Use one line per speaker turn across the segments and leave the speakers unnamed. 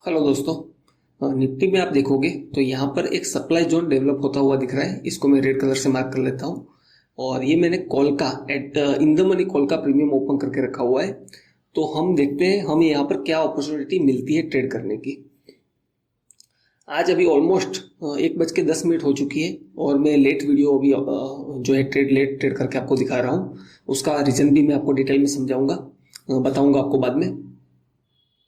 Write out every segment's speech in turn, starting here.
Hello दोस्तों। Nifty में आप देखोगे तो यहाँ पर एक सप्लाई जोन डेवलप होता हुआ दिख रहा है। इसको मैं रेड कलर से मार्क कर लेता हूँ। और ये मैंने कॉल का at in the money call का प्रीमियम ओपन करके रखा हुआ है। तो हम देखते हैं हमें यहाँ पर क्या अपॉर्चुनिटी मिलती है ट्रेड करने की। आज अभी ऑलमोस्ट 1:10 हो चुकी है और मैं लेट वीडियो अभी जो है लेट ट्रेड करके आपको दिखा रहा हूँ। उसका रीज़न भी मैं आपको डिटेल में समझाऊंगा, बताऊंगा आपको बाद में।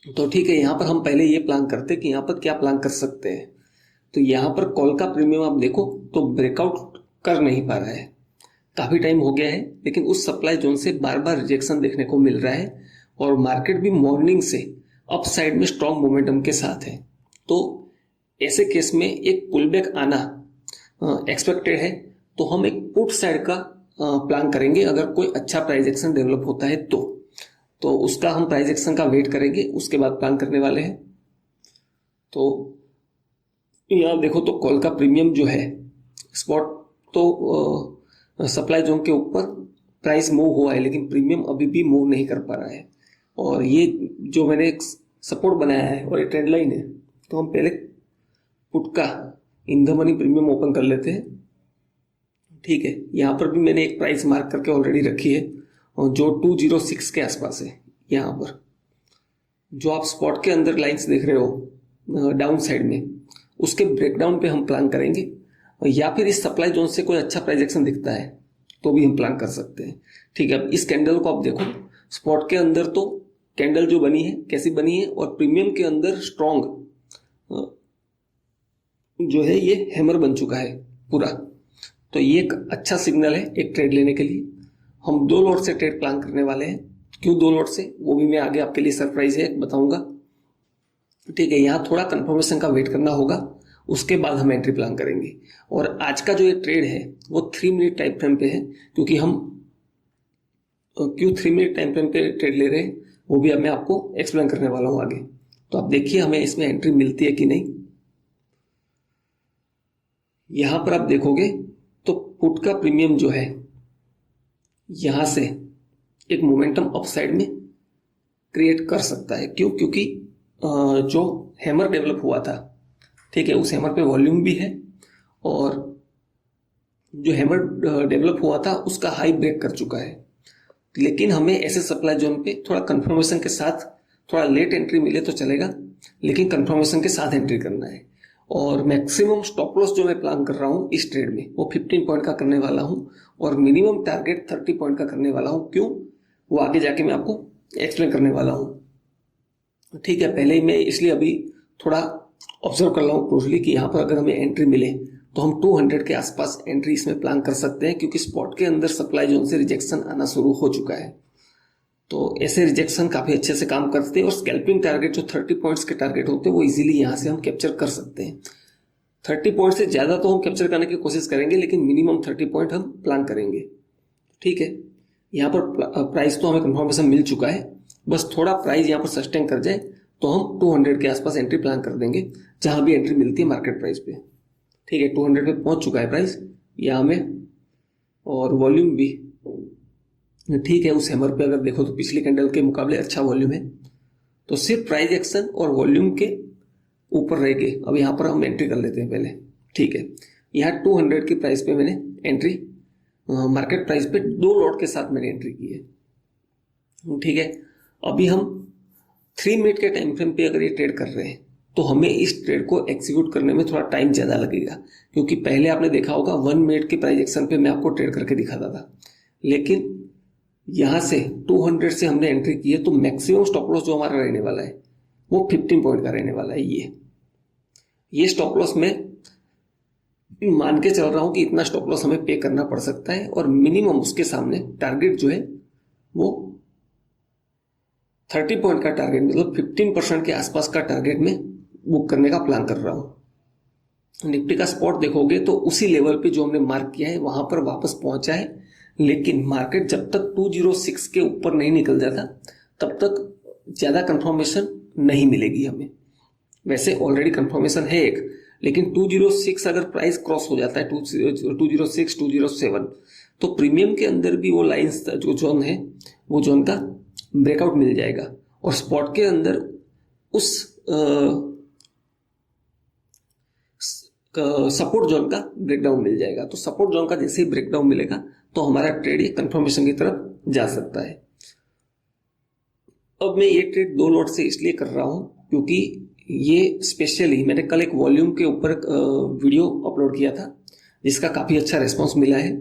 तो ठीक है, यहाँ पर हम पहले ये प्लान करते हैं कि यहाँ पर क्या प्लान कर सकते हैं। तो यहाँ पर कॉल का प्रीमियम आप देखो तो ब्रेकआउट कर नहीं पा रहा है, काफ़ी टाइम हो गया है। लेकिन उस सप्लाई जोन से बार बार रिजेक्शन देखने को मिल रहा है और मार्केट भी मॉर्निंग से अप साइड में स्ट्रॉन्ग मोमेंटम के साथ है। तो ऐसे केस में एक पुलबैक आना एक्सपेक्टेड है। तो हम एक पुट साइड का प्लान करेंगे। अगर कोई अच्छा प्राइस एक्शन डेवलप होता है तो उसका हम प्राइस एक्शन का वेट करेंगे, उसके बाद प्लान करने वाले हैं। तो यहाँ देखो तो कॉल का प्रीमियम जो है स्पॉट तो सप्लाई जोन के ऊपर प्राइस मूव हुआ है, लेकिन प्रीमियम अभी भी मूव नहीं कर पा रहा है। और ये जो मैंने एक सपोर्ट बनाया है और ये ट्रेंड लाइन है, तो हम पहले पुट का इन द मनी प्रीमियम ओपन कर लेते हैं। ठीक है, यहाँ पर भी मैंने एक प्राइस मार्क करके ऑलरेडी रखी है और जो 206 के आसपास है। यहाँ पर जो आप स्पॉट के अंदर लाइंस देख रहे हो डाउन साइड में, उसके ब्रेकडाउन पे हम प्लान करेंगे। या फिर इस सप्लाई जोन से कोई अच्छा प्राइस एक्शन दिखता है तो भी हम प्लान कर सकते हैं। ठीक है, अब इस कैंडल को आप देखो, स्पॉट के अंदर तो कैंडल जो बनी है कैसी बनी है, और प्रीमियम के अंदर स्ट्रॉन्ग जो है ये हैमर बन चुका है पूरा। तो ये एक अच्छा सिग्नल है एक ट्रेड लेने के लिए। हम 2 लॉट से ट्रेड प्लान करने वाले हैं। क्यों 2 लॉट से, वो भी मैं आगे आपके लिए सरप्राइज है बताऊंगा। ठीक है, यहाँ थोड़ा कंफर्मेशन का वेट करना होगा, उसके बाद हम एंट्री प्लान करेंगे। और आज का जो ये ट्रेड है वो 3 मिनट टाइम फ्रेम पे है, क्योंकि हम क्यों 3 मिनट टाइम फ्रेम पे ट्रेड ले रहे हैं वो भी अब मैं आपको एक्सप्लेन करने वाला हूँ आगे। तो आप देखिए हमें इसमें एंट्री मिलती है कि नहीं। यहाँ पर आप देखोगे तो पुट का प्रीमियम जो है यहाँ से एक मोमेंटम अपसाइड में क्रिएट कर सकता है। क्यों? क्योंकि जो हैमर डेवलप हुआ था, ठीक है, उस हैमर पे वॉल्यूम भी है और जो हैमर डेवलप हुआ था उसका हाई ब्रेक कर चुका है। लेकिन हमें ऐसे सप्लाई जोन पे थोड़ा कंफर्मेशन के साथ, थोड़ा लेट एंट्री मिले तो चलेगा, लेकिन कंफर्मेशन के साथ एंट्री करना है। और मैक्सिमम स्टॉप लॉस जो मैं प्लान कर रहा हूँ इस ट्रेड में वो 15 पॉइंट का करने वाला हूँ और मिनिमम टारगेट 30 पॉइंट का करने वाला हूँ। क्यों, वो आगे जाके मैं आपको एक्सप्लेन करने वाला हूँ। ठीक है, पहले ही मैं इसलिए अभी थोड़ा ऑब्जर्व कर रहा हूँ क्लोजली कि यहाँ पर अगर हमें एंट्री मिले तो हम 200 के आसपास एंट्री इसमें प्लान कर सकते हैं, क्योंकि स्पॉट के अंदर सप्लाई जोन से रिजेक्शन आना शुरू हो चुका है। तो ऐसे रिजेक्शन काफ़ी अच्छे से काम करते हैं और स्कैल्पिंग टारगेट जो 30 पॉइंट्स के टारगेट होते हैं वो इजीली यहाँ से हम कैप्चर कर सकते हैं। 30 पॉइंट से ज़्यादा तो हम कैप्चर करने की कोशिश करेंगे, लेकिन मिनिमम 30 पॉइंट हम प्लान करेंगे। ठीक है, यहाँ पर प्राइस तो हमें कंफर्मेशन मिल चुका है, बस थोड़ा प्राइस यहाँ पर सस्टेन कर जाए तो हम 200 के आसपास एंट्री प्लान कर देंगे, जहाँ भी एंट्री मिलती है मार्केट प्राइस पे। ठीक है, 200 पे पहुँच चुका है प्राइस यहाँ में, और वॉल्यूम भी ठीक है। उस हैमर पे अगर देखो तो पिछली कैंडल के मुकाबले अच्छा वॉल्यूम है। तो सिर्फ प्राइस एक्शन और वॉल्यूम के ऊपर रह गए। अब यहाँ पर हम एंट्री कर लेते हैं पहले। ठीक है, यहाँ 200 की प्राइस पे मैंने एंट्री, मार्केट प्राइस पे 2 लॉट के साथ मैंने एंट्री की है। ठीक है, अभी हम 3 मिनट के टाइम फ्रेम पे अगर ये ट्रेड कर रहे हैं तो हमें इस ट्रेड को एग्जीक्यूट करने में थोड़ा टाइम ज़्यादा लगेगा, क्योंकि पहले आपने देखा होगा 1 मिनट के प्राइस एक्शन पे मैं आपको ट्रेड करके दिखाता था। लेकिन यहाँ से 200 से हमने एंट्री की है तो मैक्सिमम स्टॉप लॉस जो हमारा रहने वाला है वो 15 पॉइंट का रहने वाला है। ये स्टॉप लॉस में मान के चल रहा हूं कि इतना स्टॉप लॉस हमें पे करना पड़ सकता है, और मिनिमम उसके सामने टारगेट जो है वो 30 पॉइंट का टारगेट, मतलब 15% के आसपास का टारगेट में बुक करने का प्लान कर रहा हूं। निफ्टी का स्पॉट देखोगे तो उसी लेवल पे जो हमने मार्क किया है वहां पर वापस पहुंचा है, लेकिन मार्केट जब तक 206 के ऊपर नहीं निकल जाता तब तक ज़्यादा कंफर्मेशन नहीं मिलेगी हमें। वैसे ऑलरेडी कंफर्मेशन है एक, लेकिन 206 अगर प्राइस क्रॉस हो जाता है 206 207 तो प्रीमियम के अंदर भी वो लाइंस जो जोन है वो जोन का ब्रेकआउट मिल जाएगा, और स्पॉट के अंदर उस सपोर्ट जोन का ब्रेकडाउन मिल जाएगा। तो सपोर्ट जोन का जैसे ही ब्रेकडाउन मिलेगा तो हमारा ट्रेड ये कंफर्मेशन की तरफ जा सकता है। अब मैं ये ट्रेड 2 लॉट से इसलिए कर रहा हूँ क्योंकि ये स्पेशली मैंने कल एक वॉल्यूम के ऊपर वीडियो अपलोड किया था जिसका काफ़ी अच्छा रिस्पांस मिला है,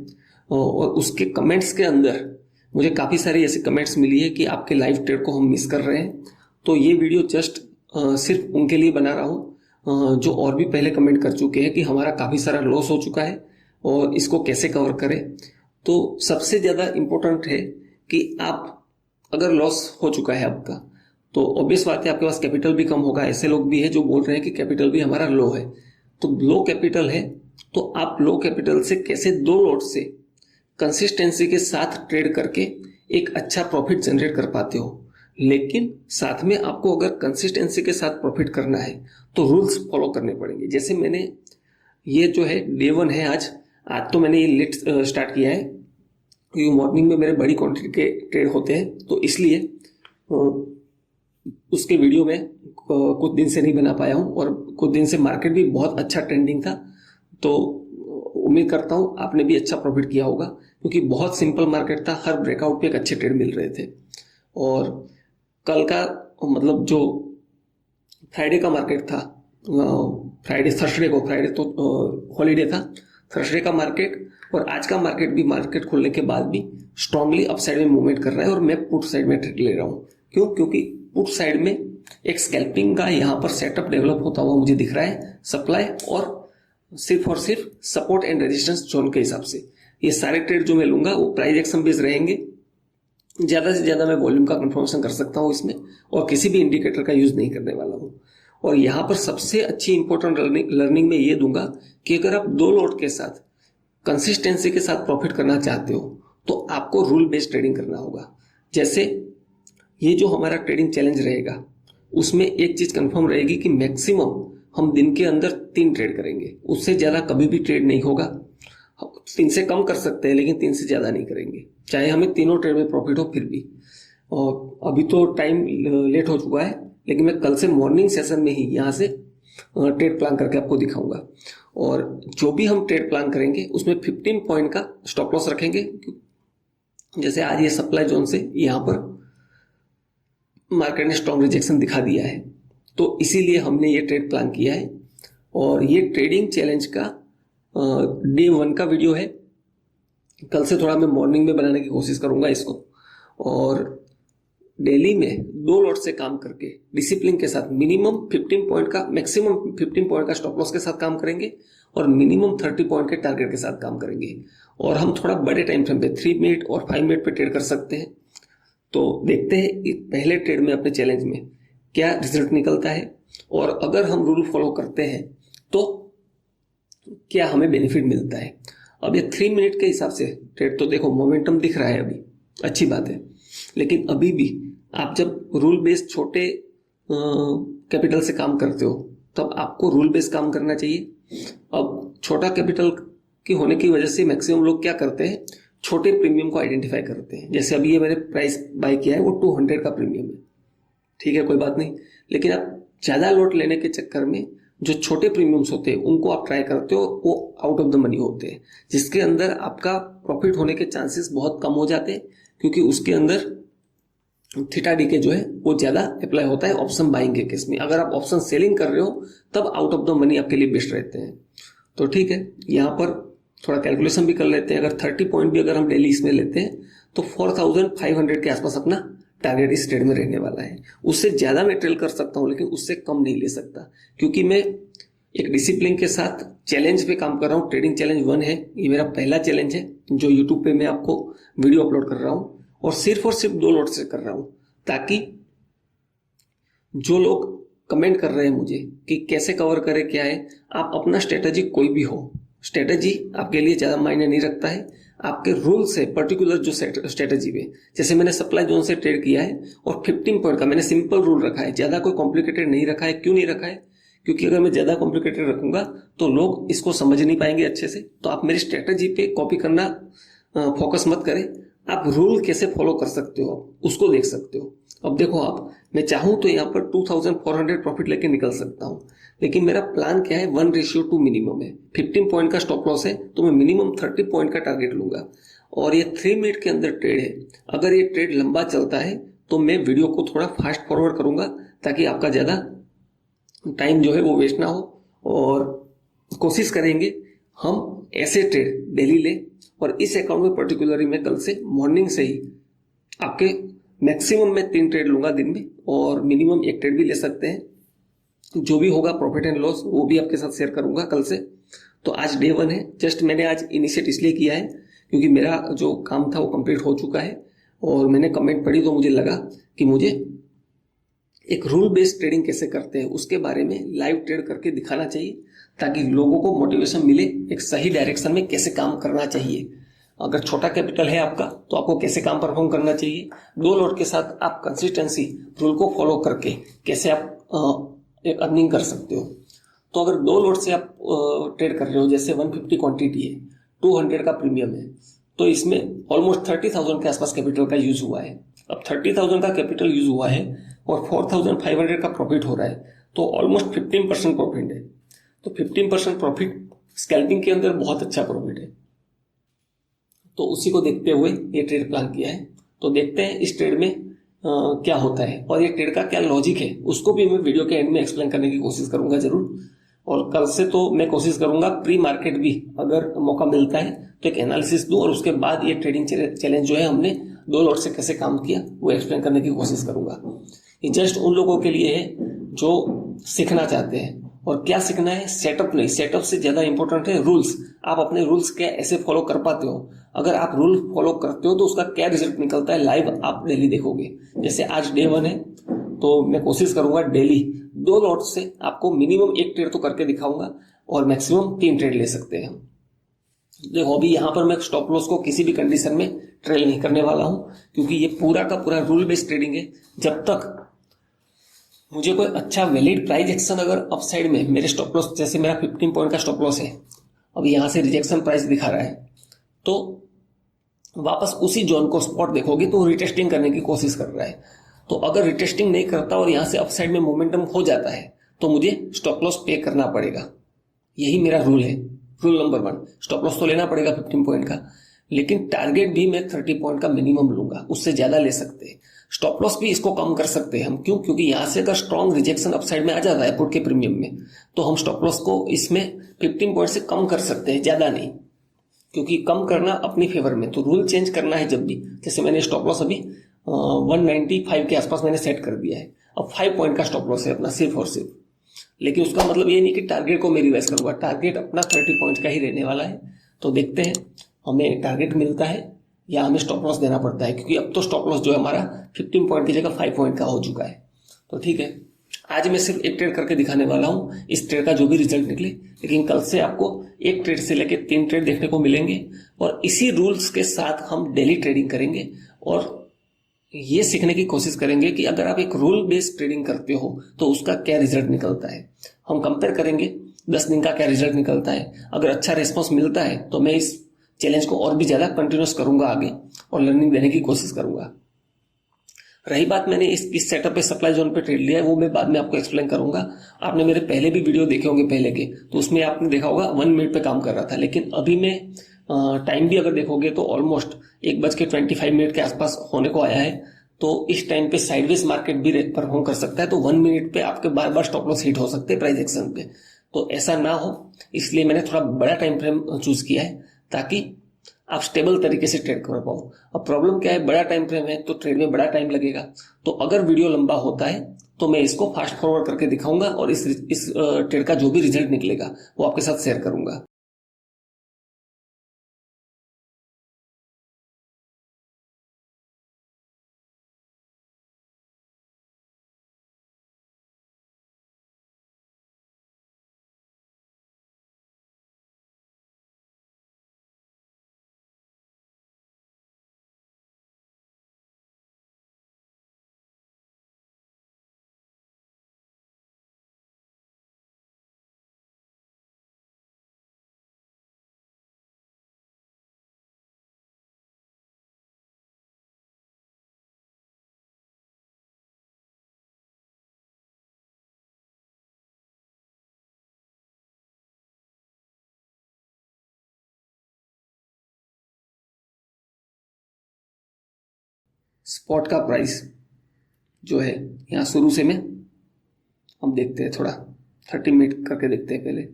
और उसके कमेंट्स के अंदर मुझे काफ़ी सारी ऐसी कमेंट्स मिली है कि आपके लाइव ट्रेड को हम मिस कर रहे हैं। तो ये वीडियो जस्ट सिर्फ उनके लिए बना रहा हूँ जो और भी पहले कमेंट कर चुके हैं कि हमारा काफ़ी सारा लॉस हो चुका है और इसको कैसे कवर करें। तो सबसे ज़्यादा इम्पोर्टेंट है कि आप अगर लॉस हो चुका है आपका तो ऑब्वियस बात है आपके पास कैपिटल भी कम होगा। ऐसे लोग भी हैं जो बोल रहे हैं कि कैपिटल भी हमारा लो है। तो लो कैपिटल है तो आप लो कैपिटल से कैसे 2 लॉट से कंसिस्टेंसी के साथ ट्रेड करके एक अच्छा प्रॉफिट जनरेट कर पाते हो। लेकिन साथ में आपको अगर कंसिस्टेंसी के साथ प्रॉफिट करना है तो रूल्स फॉलो करने पड़ेंगे। जैसे मैंने ये जो है डे 1 है आज तो मैंने ये लेट स्टार्ट किया है क्योंकि मॉर्निंग में मेरे बड़ी क्वांटिटी के ट्रेड होते हैं, तो इसलिए उसके वीडियो में कुछ दिन से नहीं बना पाया हूँ और कुछ दिन से मार्केट भी बहुत अच्छा ट्रेंडिंग था। तो उम्मीद करता हूँ आपने भी अच्छा प्रॉफिट किया होगा क्योंकि बहुत सिंपल मार्केट था, हर ब्रेकआउट पे एक अच्छे ट्रेड मिल रहे थे। और कल का मतलब जो फ्राइडे का मार्केट था, फ्राइडे तो हॉलीडे था, थर्सडे का मार्केट और आज का मार्केट भी मार्केट खुलने के बाद भी स्ट्रांगली अपसाइड में मूवमेंट कर रहा है और मैं पुट साइड में ट्रेड ले रहा हूँ। क्यों? क्योंकि पुट साइड में एक स्कैल्पिंग का यहाँ पर सेटअप डेवलप होता हुआ मुझे दिख रहा है, सप्लाई और सिर्फ सपोर्ट एंड रेजिस्टेंस जोन के हिसाब से। ये सारे ट्रेड जो मैं लूंगा वो प्राइस एक्शन बेस्ड रहेंगे। ज़्यादा से ज़्यादा मैं वॉल्यूम का कंफर्मेशन कर सकता हूँ इसमें और किसी भी इंडिकेटर का यूज़ नहीं करने वाला हूँ। और यहाँ पर सबसे अच्छी इंपॉर्टेंट लर्निंग में ये दूंगा कि अगर आप 2 लॉट के साथ कंसिस्टेंसी के साथ प्रॉफिट करना चाहते हो तो आपको रूल बेस्ड ट्रेडिंग करना होगा। जैसे ये जो हमारा ट्रेडिंग चैलेंज रहेगा उसमें एक चीज़ कंफर्म रहेगी कि मैक्सिमम हम दिन के अंदर 3 ट्रेड करेंगे, उससे ज़्यादा कभी भी ट्रेड नहीं होगा। 3 से कम कर सकते हैं लेकिन 3 से ज़्यादा नहीं करेंगे, चाहे हमें तीनों ट्रेड में प्रॉफिट हो फिर भी। और अभी तो टाइम लेट हो चुका है लेकिन मैं कल से मॉर्निंग सेशन में ही यहाँ से ट्रेड प्लान करके आपको दिखाऊंगा। और जो भी हम ट्रेड प्लान करेंगे उसमें 15 पॉइंट का स्टॉप लॉस रखेंगे। जैसे आज ये सप्लाई जोन से यहाँ पर मार्केट ने स्ट्रॉन्ग रिजेक्शन दिखा दिया है तो इसीलिए हमने ये ट्रेड प्लान किया है। और ये ट्रेडिंग चैलेंज का डे 1 का वीडियो है। कल से थोड़ा मैं मॉर्निंग में बनाने की कोशिश करूंगा इसको और डेली में 2 लॉट से काम करके डिसिप्लिन के साथ मिनिमम 15 पॉइंट का मैक्सिमम 15 पॉइंट का स्टॉप लॉस के साथ काम करेंगे और मिनिमम 30 पॉइंट के टारगेट के साथ काम करेंगे। और हम थोड़ा बड़े टाइम फ्रेम पे 3 मिनट और 5 मिनट पे ट्रेड कर सकते हैं। तो देखते हैं कि पहले ट्रेड में अपने चैलेंज में क्या रिजल्ट निकलता है और अगर हम रूल फॉलो करते हैं तो क्या हमें बेनिफिट मिलता है। अब ये 3 मिनट के हिसाब से ट्रेड तो देखो मोमेंटम दिख रहा है अभी, अच्छी बात है, लेकिन अभी भी आप जब रूल बेस्ड छोटे कैपिटल से काम करते हो तब आपको रूल बेस्ड काम करना चाहिए। अब छोटा कैपिटल की होने की वजह से मैक्सिमम लोग क्या करते हैं, छोटे प्रीमियम को आइडेंटिफाई करते हैं। जैसे अभी ये मैंने प्राइस बाय किया है वो 200 का प्रीमियम है, ठीक है कोई बात नहीं, लेकिन आप ज़्यादा लॉट लेने के चक्कर में जो छोटे प्रीमियम्स होते हैं उनको आप ट्राई करते हो, वो आउट ऑफ द मनी होते हैं जिसके अंदर आपका प्रॉफिट होने के चांसेस बहुत कम हो जाते हैं क्योंकि उसके अंदर थीटा डी के जो है वो ज़्यादा अप्लाई होता है ऑप्शन बाइंग के केस में। अगर आप ऑप्शन सेलिंग कर रहे हो तब आउट ऑफ द मनी आपके लिए बेस्ट रहते हैं। तो ठीक है, यहाँ पर थोड़ा कैलकुलेशन भी कर लेते हैं। अगर 30 पॉइंट भी अगर हम डेली इसमें लेते हैं तो 4500 के आसपास अपना टारगेट इस ट्रेड में रहने वाला है। उससे ज़्यादा मैं ट्रेड कर सकता हूँ लेकिन उससे कम नहीं ले सकता क्योंकि मैं एक डिसिप्लिन के साथ चैलेंज पे काम कर रहा हूँ। ट्रेडिंग चैलेंज 1 है, ये मेरा पहला चैलेंज है जो यूट्यूब पे मैं आपको वीडियो अपलोड कर रहा हूँ और सिर्फ 2 लॉट से कर रहा हूँ ताकि जो लोग कमेंट कर रहे हैं मुझे कि कैसे कवर करें क्या है, आप अपना स्ट्रेटजी कोई भी हो, स्ट्रेटजी आपके लिए ज़्यादा मायने नहीं रखता है। आपके रूल से पर्टिकुलर जो स्ट्रेटजी पे, जैसे मैंने सप्लाई जोन से ट्रेड किया है और 15 पॉइंट का मैंने सिंपल रूल रखा है, ज़्यादा कोई कॉम्प्लिकेटेड नहीं रखा है। क्यों नहीं रखा है? क्योंकि अगर मैं ज़्यादा कॉम्प्लिकेटेड रखूंगा तो लोग इसको समझ नहीं पाएंगे अच्छे से। तो आप मेरी स्ट्रेटजी पे कॉपी करना फोकस मत करें, आप रूल कैसे फॉलो कर सकते हो उसको देख सकते हो। अब देखो आप मैं चाहूँ तो यहाँ पर 2400 प्रॉफिट लेके निकल सकता हूँ, लेकिन मेरा प्लान क्या है, 1:2 मिनिमम है। 15 पॉइंट का स्टॉप लॉस है, तो मैं मिनिमम 30 पॉइंट का टारगेट लूंगा। और ये 3 मिनट के अंदर ट्रेड है। अगर ये ट्रेड लंबा चलता है तो मैं वीडियो को थोड़ा फास्ट फॉरवर्ड करूंगा, ताकि आपका ज़्यादा टाइम जो है वो वेस्ट ना हो। और कोशिश करेंगे हम ऐसे ट्रेड डेली लें। और इस अकाउंट में पर्टिकुलरली मैं कल से मॉर्निंग से ही आपके मैक्सिमम में 3 ट्रेड लूंगा दिन में, और मिनिमम 1 ट्रेड भी ले सकते हैं। जो भी होगा प्रॉफिट एंड लॉस वो भी आपके साथ शेयर करूंगा कल से। तो आज डे 1 है। जस्ट मैंने आज इनिशिएट इसलिए किया है क्योंकि मेरा जो काम था वो कंप्लीट हो चुका है, और मैंने कमेंट पढ़ी तो मुझे लगा कि मुझे एक रूल बेस्ड ट्रेडिंग कैसे करते हैं उसके बारे में लाइव ट्रेड करके दिखाना चाहिए, ताकि लोगों को मोटिवेशन मिले एक सही डायरेक्शन में कैसे काम करना चाहिए। अगर छोटा कैपिटल है आपका तो आपको कैसे काम परफॉर्म करना चाहिए, 2 लॉट के साथ आप कंसिस्टेंसी रूल को फॉलो करके कैसे आप एक अर्निंग कर सकते हो। तो अगर 2 लॉट से आप ट्रेड कर रहे हो, जैसे 150 क्वांटिटी है, 200 का प्रीमियम है, तो इसमें ऑलमोस्ट 30,000 के आसपास कैपिटल का यूज हुआ है। अब 30,000 का कैपिटल यूज हुआ है और 4,500 का प्रॉफिट हो रहा है, तो ऑलमोस्ट 15% प्रॉफिट है। तो 15% प्रॉफिट स्कैल्पिंग के अंदर बहुत अच्छा प्रॉफिट है। तो उसी को देखते हुए ये ट्रेड प्लान किया है। तो देखते हैं इस ट्रेड में क्या होता है, और ये ट्रेड का क्या लॉजिक है उसको भी मैं वीडियो के एंड में एक्सप्लेन करने की कोशिश करूंगा जरूर। और कल से तो मैं कोशिश करूंगा प्री मार्केट भी अगर मौका मिलता है तो एक एनालिसिस दूं, और उसके बाद ये ट्रेडिंग चैलेंज जो है हमने 2 लॉट से कैसे काम किया वो एक्सप्लेन करने की कोशिश करूंगा। ये जस्ट उन लोगों के लिए है जो सीखना चाहते हैं। और क्या सीखना है, सेटअप नहीं, सेटअप से ज्यादा इंपॉर्टेंट है रूल्स। आप अपने रूल्स क्या ऐसे फॉलो कर पाते हो, अगर आप रूल फॉलो करते हो तो उसका क्या रिजल्ट निकलता है लाइव आप डेली देखोगे। जैसे आज डे 1 है, तो मैं कोशिश करूंगा डेली 2 लॉट से आपको मिनिमम 1 ट्रेड तो करके दिखाऊंगा, और मैक्सिमम 3 ट्रेड ले सकते हैं। देखो अभी यहाँ पर मैं स्टॉप लॉस को किसी भी कंडीशन में ट्रेल नहीं करने वाला हूं, क्योंकि ये पूरा का पूरा रूल बेस्ड ट्रेडिंग है। जब तक मुझे कोई अच्छा वैलिड प्राइस एक्शन अगर अपसाइड में मेरे स्टॉप लॉस, जैसे मेरा 15 पॉइंट का स्टॉप लॉस है, अब यहाँ से रिजेक्शन प्राइस दिखा रहा है, तो वापस उसी जोन को स्पॉट देखोगे तो रिटेस्टिंग करने की कोशिश कर रहा है। तो अगर रिटेस्टिंग नहीं करता और यहाँ से अपसाइड में मोमेंटम हो जाता है तो मुझे स्टॉप लॉस पे करना पड़ेगा। यही मेरा रूल है। रूल नंबर 1, स्टॉप लॉस तो लेना पड़ेगा 15 पॉइंट का, लेकिन टारगेट भी मैं 30 पॉइंट का मिनिमम लूंगा, उससे ज्यादा ले सकते हैं। स्टॉप लॉस भी इसको कम कर सकते हैं हम, क्यों? क्योंकि यहां से अगर स्ट्रॉन्ग रिजेक्शन अपसाइड में आ जाता है पुट के प्रीमियम में, तो हम स्टॉप लॉस को इसमें 15 पॉइंट से कम कर सकते हैं, ज्यादा नहीं, क्योंकि कम करना अपनी फेवर में। तो रूल चेंज करना है जब भी, जैसे मैंने स्टॉप लॉस अभी 195 के आसपास मैंने सेट कर दिया है। अब 5 पॉइंट का स्टॉप लॉस है अपना, सिर्फ और सिर्फ। लेकिन उसका मतलब ये नहीं कि टारगेट को मैं रिवाइज करूंगा, टारगेट अपना 30 पॉइंट का ही रहने वाला है। तो देखते हैं हमें टारगेट मिलता है या हमें स्टॉप लॉस देना पड़ता है, क्योंकि अब तो स्टॉप लॉस जो है हमारा 15 पॉइंट की जगह 5 पॉइंट का हो चुका है। तो ठीक है, आज मैं सिर्फ 1 ट्रेड करके दिखाने वाला हूं, इस ट्रेड का जो भी रिजल्ट निकले। लेकिन कल से आपको 1 ट्रेड से लेके 3 ट्रेड देखने को मिलेंगे, और इसी रूल्स के साथ हम डेली ट्रेडिंग करेंगे। और ये सीखने की कोशिश करेंगे कि अगर आप एक रूल बेस्ड ट्रेडिंग करते हो तो उसका क्या रिजल्ट निकलता है। हम कंपेयर करेंगे 10 दिन का क्या रिजल्ट निकलता है। अगर अच्छा रिस्पॉन्स मिलता है तो मैं इस चैलेंज को और भी ज्यादा कंटिन्यूस करूंगा आगे, और लर्निंग देने की कोशिश करूंगा। रही बात, मैंने इस सेटअप पे सप्लाई जोन पे ट्रेड लिया है, वो मैं बाद में आपको एक्सप्लेन करूंगा। आपने मेरे पहले भी वीडियो देखे होंगे पहले के, तो उसमें आपने देखा होगा 1 मिनट पे काम कर रहा था। लेकिन अभी मैं टाइम भी अगर देखोगे तो ऑलमोस्ट 1:25 के आसपास होने को आया है। तो इस टाइम पे साइडवेज मार्केट भी परफॉर्म कर सकता है, तो 1 मिनट पे आपके बार बार स्टॉप लॉस हिट हो सकते हैं प्राइस एक्शन पे। तो ऐसा ना हो, इसलिए मैंने थोड़ा बड़ा टाइम फ्रेम चूज किया है, ताकि आप स्टेबल तरीके से ट्रेड कर पाओ। अब प्रॉब्लम क्या है, बड़ा टाइम फ्रेम है तो ट्रेड में बड़ा टाइम लगेगा। तो अगर वीडियो लंबा होता है तो मैं इसको फास्ट फॉरवर्ड करके दिखाऊंगा, और इस ट्रेड का जो भी रिजल्ट निकलेगा वो आपके साथ शेयर करूंगा। स्पॉट का प्राइस जो है यहाँ शुरू से मैं हम देखते हैं, थोड़ा 30 मिनट करके देखते हैं पहले।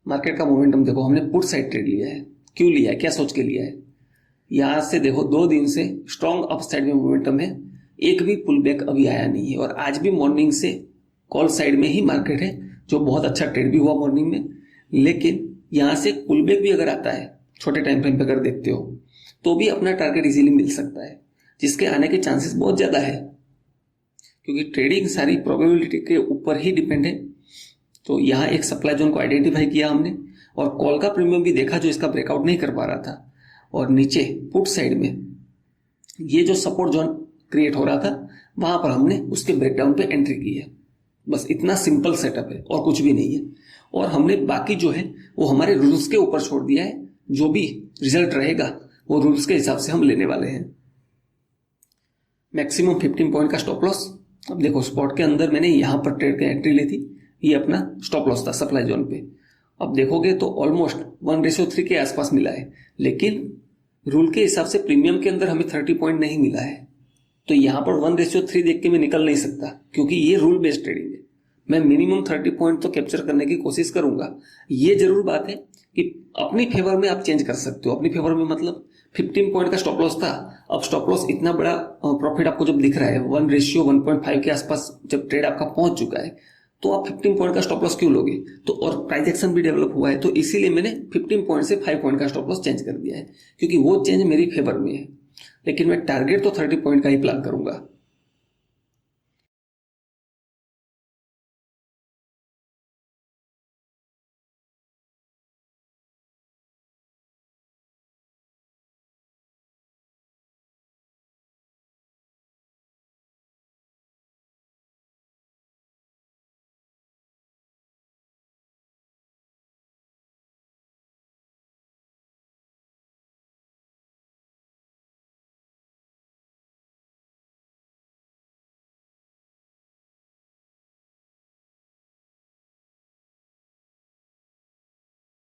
मार्केट का मोमेंटम देखो, हमने पुट साइड ट्रेड लिया है, क्यों लिया है, क्या सोच के लिया है। यहाँ से देखो 2 दिन से स्ट्रॉन्ग अप साइड में मोमेंटम है, एक भी पुल बैक अभी आया नहीं है, और आज भी मॉर्निंग से कॉल साइड में ही मार्केट है, जो बहुत अच्छा ट्रेड भी हुआ मॉर्निंग में। लेकिन यहाँ से पुल बैक भी अगर आता है छोटे टाइम फ्रेम पे अगर देखते हो तो भी अपना टारगेट इजीली मिल सकता है, जिसके आने के चांसेस बहुत ज़्यादा है, क्योंकि ट्रेडिंग सारी प्रोबेबिलिटी के ऊपर ही डिपेंड है। तो यहाँ एक सप्लाई जोन को आइडेंटिफाई किया हमने, और कॉल का प्रीमियम भी देखा जो इसका ब्रेकआउट नहीं कर पा रहा था, और नीचे पुट साइड में ये जो सपोर्ट जोन क्रिएट हो रहा था वहां पर हमने उसके ब्रेकडाउन पे एंट्री की है। बस इतना सिंपल सेटअप है और कुछ भी नहीं है। और हमने बाकी जो है वो हमारे रूल्स के ऊपर छोड़ दिया है, जो भी रिजल्ट रहेगा वो रूल्स के हिसाब से हम लेने वाले हैं। मैक्सिमम 15 पॉइंट का स्टॉप लॉस। अब देखो स्पॉट के अंदर मैंने यहाँ पर ट्रेड की एंट्री ली थी, ये अपना स्टॉप लॉस था सप्लाई जोन पे। अब देखोगे तो ऑलमोस्ट 1:3 के आसपास मिला है, लेकिन रूल के हिसाब से प्रीमियम के अंदर हमें 30 पॉइंट नहीं मिला है। तो यहाँ पर 1:3 देख के मैं निकल नहीं सकता, क्योंकि ये रूल बेस्ड ट्रेडिंग है। मैं मिनिमम 30 पॉइंट तो कैप्चर करने की कोशिश करूंगा। ये जरूर बात है कि अपनी फेवर में आप चेंज कर सकते हो। अपनी फेवर में मतलब 15 पॉइंट का स्टॉप लॉस था, अब स्टॉप लॉस इतना बड़ा प्रॉफिट आपको जब दिख रहा है 1:1.5 के आसपास जब ट्रेड आपका पहुंच चुका है, तो आप 15 पॉइंट का स्टॉप लॉस क्यों लोगे। तो और प्राइस एक्शन भी डेवलप हुआ है, तो इसीलिए मैंने 15 पॉइंट से 5 पॉइंट का स्टॉप लॉस चेंज कर दिया है, क्योंकि वो चेंज मेरी फेवर में है। लेकिन मैं टारगेट तो 30 पॉइंट का ही प्लान करूंगा।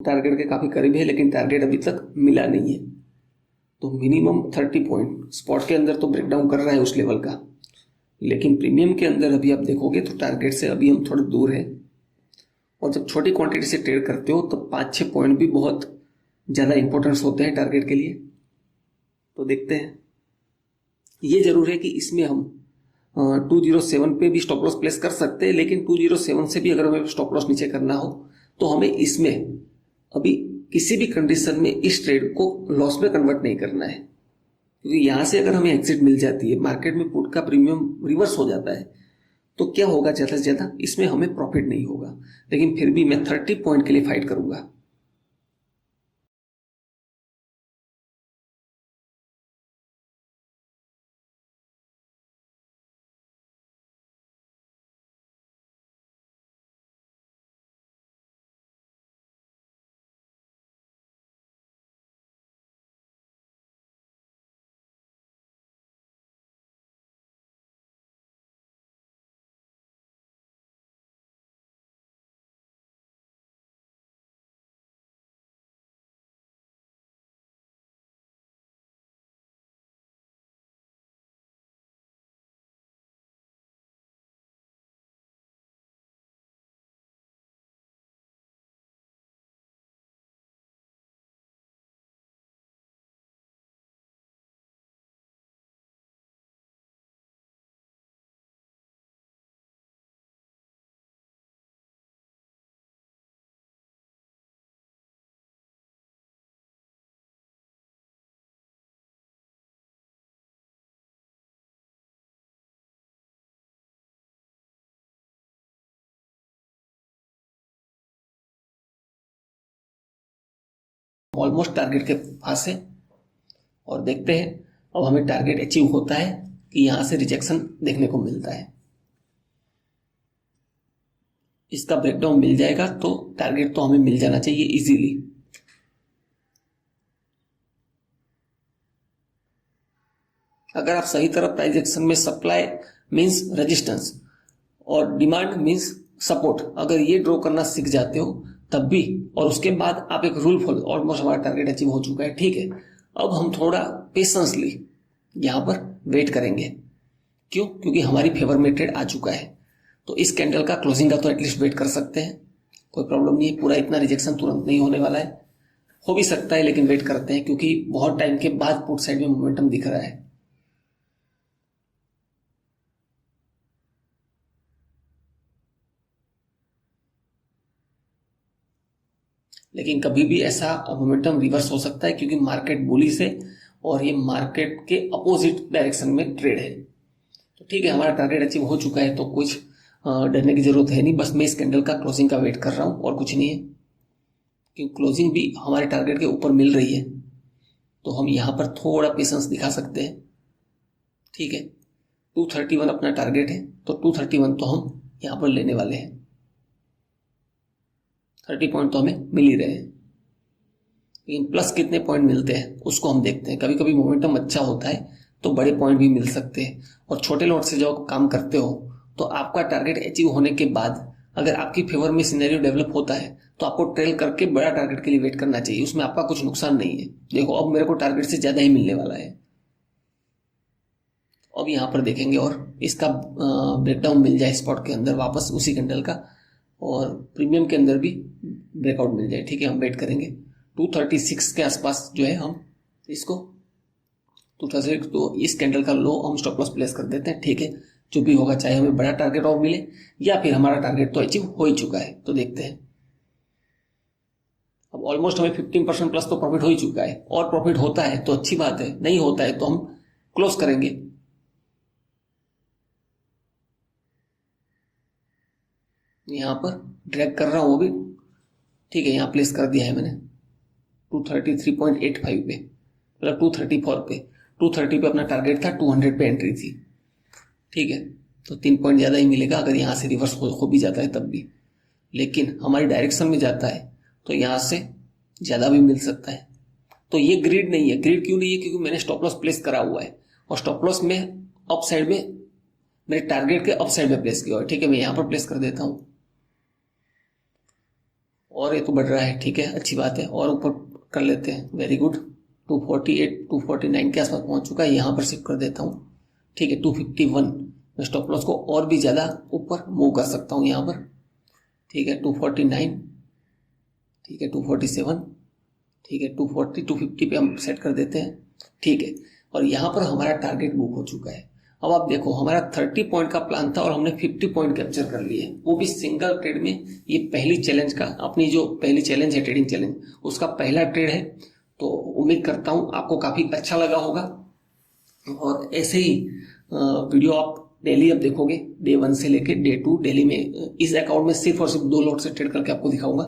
टारगेट के काफी करीब है, लेकिन टारगेट अभी तक मिला नहीं है। तो मिनिमम 30 पॉइंट स्पॉट के अंदर तो ब्रेकडाउन कर रहा है उस लेवल का, लेकिन प्रीमियम के अंदर अभी आप देखोगे तो टारगेट से अभी हम थोड़े दूर है। और जब छोटी क्वांटिटी से ट्रेड करते हो तो 5-6 पॉइंट भी बहुत ज़्यादा इंपॉर्टेंस होते हैं टारगेट के लिए। तो देखते हैं। ये जरूर है कि इसमें हम 207 पे भी स्टॉप लॉस प्लेस कर सकते हैं, लेकिन 207 से भी अगर हमें स्टॉप लॉस नीचे करना हो तो हमें इसमें अभी किसी भी कंडीशन में इस ट्रेड को लॉस में कन्वर्ट नहीं करना है, क्योंकि यहाँ से अगर हमें एग्जिट मिल जाती है, मार्केट में पुट का प्रीमियम रिवर्स हो जाता है, तो क्या होगा, ज़्यादा से ज़्यादा इसमें हमें प्रॉफिट नहीं होगा। लेकिन फिर भी मैं 30 पॉइंट के लिए फाइट करूंगा। ऑलमोस्ट टारगेट के पास है, और देखते हैं अब हमें टारगेट अचीव होता है कि यहाँ से रिजेक्शन देखने को मिलता है। इसका ब्रेकडाउन मिल जाएगा तो टारगेट तो हमें मिल जाना चाहिए इजीली। अगर आप सही तरह प्राइस एक्शन में सप्लाई मींस रेजिस्टेंस और डिमांड मींस सपोर्ट अगर ये ड्रॉ करना सीख जाते हो तब भी, और उसके बाद आप एक रूल फॉलो, ऑलमोस्ट हमारा टारगेट अचीव हो चुका है, ठीक है। अब हम थोड़ा पेशेंसली यहाँ पर वेट करेंगे। क्यों? क्योंकि हमारी फेवर में ट्रेड आ चुका है, तो इस कैंडल का क्लोजिंग का तो एटलीस्ट वेट कर सकते हैं, कोई प्रॉब्लम नहीं है। पूरा इतना रिजेक्शन तुरंत नहीं होने वाला है, हो भी सकता है लेकिन वेट करते हैं क्योंकि बहुत टाइम के बाद पुट साइड में मोमेंटम दिख रहा है। लेकिन कभी भी ऐसा मोमेंटम रिवर्स हो सकता है क्योंकि मार्केट बुलिश है और ये मार्केट के अपोजिट डायरेक्शन में ट्रेड है। तो ठीक है, हमारा टारगेट अचीव हो चुका है तो कुछ डरने की जरूरत है नहीं। बस मैं इस कैंडल का क्लोजिंग का वेट कर रहा हूँ और कुछ नहीं है, क्योंकि क्लोजिंग भी हमारे टारगेट के ऊपर मिल रही है तो हम यहाँ पर थोड़ा पेशेंस दिखा सकते हैं। ठीक है, 231 अपना टारगेट है तो 231 तो हम यहाँ पर लेने वाले हैं। 30 पॉइंट तो हमें मिल ही रहे हैं, लेकिन प्लस कितने पॉइंट मिलते हैं उसको हम देखते हैं। कभी कभी मोमेंटम अच्छा होता है तो बड़े पॉइंट भी मिल सकते हैं, और छोटे लॉट से जब काम करते हो तो आपका टारगेट अचीव होने के बाद अगर आपकी फेवर में सिनेरियो डेवलप होता है तो आपको ट्रेल करके बड़ा टारगेट के लिए वेट करना चाहिए, उसमें आपका कुछ नुकसान नहीं है। देखो अब मेरे को टारगेट से ज़्यादा ही मिलने वाला है। अब यहाँ पर देखेंगे और इसका ब्रेकडाउन मिल जाए स्पॉट के अंदर वापस उसी कैंडल का, और प्रीमियम के अंदर भी ब्रेकआउट मिल जाए। ठीक है, हम वेट करेंगे 236 के आसपास जो है हम इसको 236, तो इस कैंडल का लो हम स्टॉप लॉस प्लेस कर देते हैं। ठीक है, जो भी होगा, चाहे हमें बड़ा टारगेट और मिले या फिर हमारा टारगेट तो अचीव हो ही चुका है। तो देखते हैं, अब ऑलमोस्ट हमें 15% प्लस तो प्रॉफिट हो ही चुका है, और प्रॉफिट होता है तो अच्छी बात है, नहीं होता है तो हम क्लोज करेंगे। यहाँ पर ड्रैग कर रहा हूँ अभी। ठीक है, यहाँ प्लेस कर दिया है मैंने 233.85 पे, मतलब 234 पे। 230 पे अपना टारगेट था, 200 पे एंट्री थी। ठीक है, तो 3 पॉइंट ज़्यादा ही मिलेगा अगर यहाँ से रिवर्स हो भी जाता है तब भी, लेकिन हमारी डायरेक्शन में जाता है तो यहाँ से ज़्यादा भी मिल सकता है। तो ये ग्रीड नहीं है। ग्रीड क्यों नहीं है? क्योंकि मैंने स्टॉप लॉस प्लेस करा हुआ है, और स्टॉप लॉस में अप साइड में मेरे टारगेट के अप साइड में प्लेस किया हुआ है। ठीक है, मैं यहाँ पर प्लेस कर देता हूँ, और ये तो बढ़ रहा है। ठीक है, अच्छी बात है, और ऊपर कर लेते हैं। वेरी गुड, 248 249 के आसपास पहुंच चुका है, यहाँ पर शिफ्ट कर देता हूँ। ठीक है, 251 मैं स्टॉप लॉस को और भी ज़्यादा ऊपर मूव कर सकता हूँ यहाँ पर। ठीक है, 249, ठीक है 247, ठीक है 240 250 पे हम सेट कर देते हैं। ठीक है, और यहाँ पर हमारा टारगेट बुक हो चुका है। अब आप देखो, हमारा 30 पॉइंट का प्लान था और हमने 50 पॉइंट कैप्चर कर लिए, वो भी सिंगल ट्रेड में। ये पहली चैलेंज का, अपनी जो पहली चैलेंज है ट्रेडिंग चैलेंज, उसका पहला ट्रेड है। तो उम्मीद करता हूँ आपको काफ़ी अच्छा लगा होगा, और ऐसे ही वीडियो आप डेली अब देखोगे, डे 1 से लेके डे 2 डेली में इस अकाउंट में सिर्फ और सिर्फ 2 लॉट से ट्रेड करके आपको दिखाऊंगा।